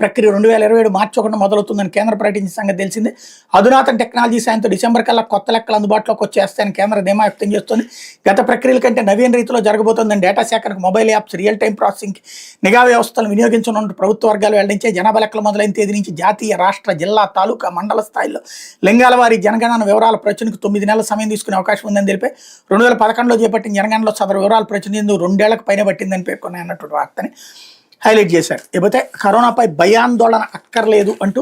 ప్రక్రియ 2027 మార్చి 1 మొదలవుతుందని కేంద్రం ప్రకటించిన సంగతి తెలిసిందే. అధునాతన టెక్నాలజీ సాయంతో డిసెంబర్ కల్లా కొత్త లెక్కలు అందుబాటులోకి వచ్చేస్తాయని కేంద్రం ధీమా వ్యక్తం చేస్తోంది. గత ప్రక్రియల కంటే నవీన రీతిలో జరగబోతోందని డేటా సేకరణకు mobile apps, real time processing, నిఘా వ్యవస్థలను వినియోగించనున్నట్టు ప్రభుత్వ వర్గాలు వెల్లడించే. జనాభా లెక్కలు మొదలైన తేదీ నుంచి జాతీయ, రాష్ట్ర, జిల్లా, తాలూకా, మండల స్థాయిలో లింగాల వారి జనగణన వివరాల ప్రచురణకు 9 నెలల సమయం తీసుకునే అవకాశం ఉందని తెలిపే. 2011లో చేపట్టిన జనగణనలో సదరు వివరాల ప్రచురణకు 2 ఏళ్లకు పైన పట్టిందని పేర్కొన్నాయి అన్నటువంటి వార్తని హైలైట్ చేశారు. ఇకపోతే కరోనాపై భయాందోళన అక్కర్లేదు అంటూ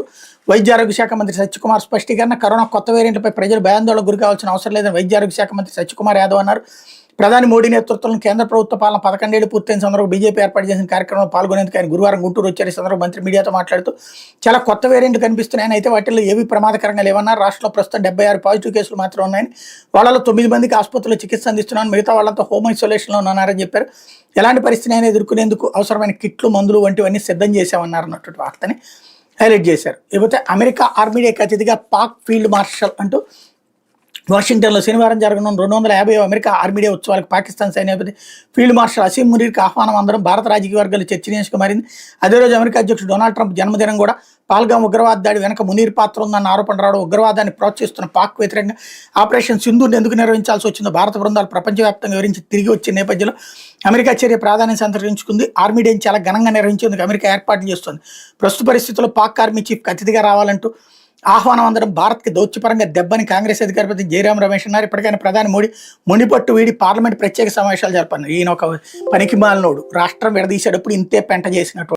వైద్య ఆరోగ్య శాఖ మంత్రి సత్యకుమార్ స్పష్టీకరణ. కరోనా కొత్త వేరియంట్లపై ప్రజలు భయాందోళనకు గురి కావాల్సిన అవసరం లేదని వైద్య ఆరోగ్య శాఖ మంత్రి సత్యకుమార్ యాదవ్ అన్నారు. ప్రధాని మోడీ నేతృత్వంలో కేంద్ర ప్రభుత్వ పాలన 11 ఏళ్లు పూర్తయిన సందర్భంగా బీజేపీ ఏర్పాటు చేసిన కార్యక్రమంలో పాల్గొనేందుకు ఆయన గురువారం గుంటూరు వచ్చారు. ఈ సందర్భంగా మంత్రి మీడియాతో మాట్లాడుతూ చాలా కొత్త వేరియంట్లు కనిపిస్తున్నాయని, అయితే వాటిల్లో ఏవి ప్రమాదకరంగా లేవన్నారు. రాష్ట్రంలో ప్రస్తుతం 76 పాజిటివ్ కేసులు మాత్రం ఉన్నాయని, వాళ్ళలో 9 మందికి ఆసుపత్రిలో చికిత్స అందిస్తున్నామని, మిగతా వాళ్ళంతా హోమ్ ఐసోలేషన్లో ఉన్నారని చెప్పారు. ఎలాంటి పరిస్థితిని అయినా ఎదుర్కొనేందుకు అవసరమైన కిట్లు, మందులు వంటివన్నీ సిద్ధం చేశామన్నారు అన్నటువంటి వార్తని హైలైట్ చేశారు. ఇకపోతే అమెరికా ఆర్మీ డేకి అతిథిగా పాక్ ఫీల్డ్ మార్షల్ అంటూ వాషింగ్టన్లో శనివారం జరగనున్న 250వ అమెరికా ఆర్మీ డే ఉత్సవాలకు పాకిస్తాన్ సైన్యాధిపతి ఫీల్డ్ మార్షల్ అసీం మునీర్కి ఆహ్వానం అందడం భారత రాజకీయ వర్గాలు చర్చనీయాంశంగా మారింది. అదే రోజు అమెరికా అధ్యక్షుడు డొనాల్డ్ ట్రంప్ జన్మదినం కూడా. పాల్గామ్ ఉగ్రవాద దాడి వెనక మునీర్ పాత్ర ఉందన్న ఆరోపణ రావడం, ఉగ్రవాదాన్ని ప్రోత్సహిస్తున్న పాక్ వ్యతిరేకంగా ఆపరేషన్ సింధూర్ని ఎందుకు నిర్వహించాల్సి వచ్చిందో భారత బృందాలు ప్రపంచవ్యాప్తంగా వివరించి తిరిగి వచ్చిన నేపథ్యంలో అమెరికా చర్య ప్రాధాన్యం సంతరించుకుంది. ఆర్మీ డేని చాలా ఘనంగా నిర్వహించేందుకు అమెరికా ఏర్పాట్లు చేస్తుంది. ప్రస్తుత పరిస్థితుల్లో పాక్ ఆర్మీ చీఫ్కి అతిథిగా రావాలంటూ ఆహ్వానం అందడం భారత్కి దౌత్యపరంగా దెబ్బని కాంగ్రెస్ అధికారపతి జయరాం రమేష్ అన్నారు. ఇప్పటికైనా ప్రధాని మోడీ మునిపట్టు వీడి పార్లమెంట్ ప్రత్యేక సమావేశాలు జరపన్నారు. ఈయన ఒక పనికి మాలినోడు, రాష్ట్రం విడదీసేటప్పుడు ఇంతే పెంట చేసినట్టు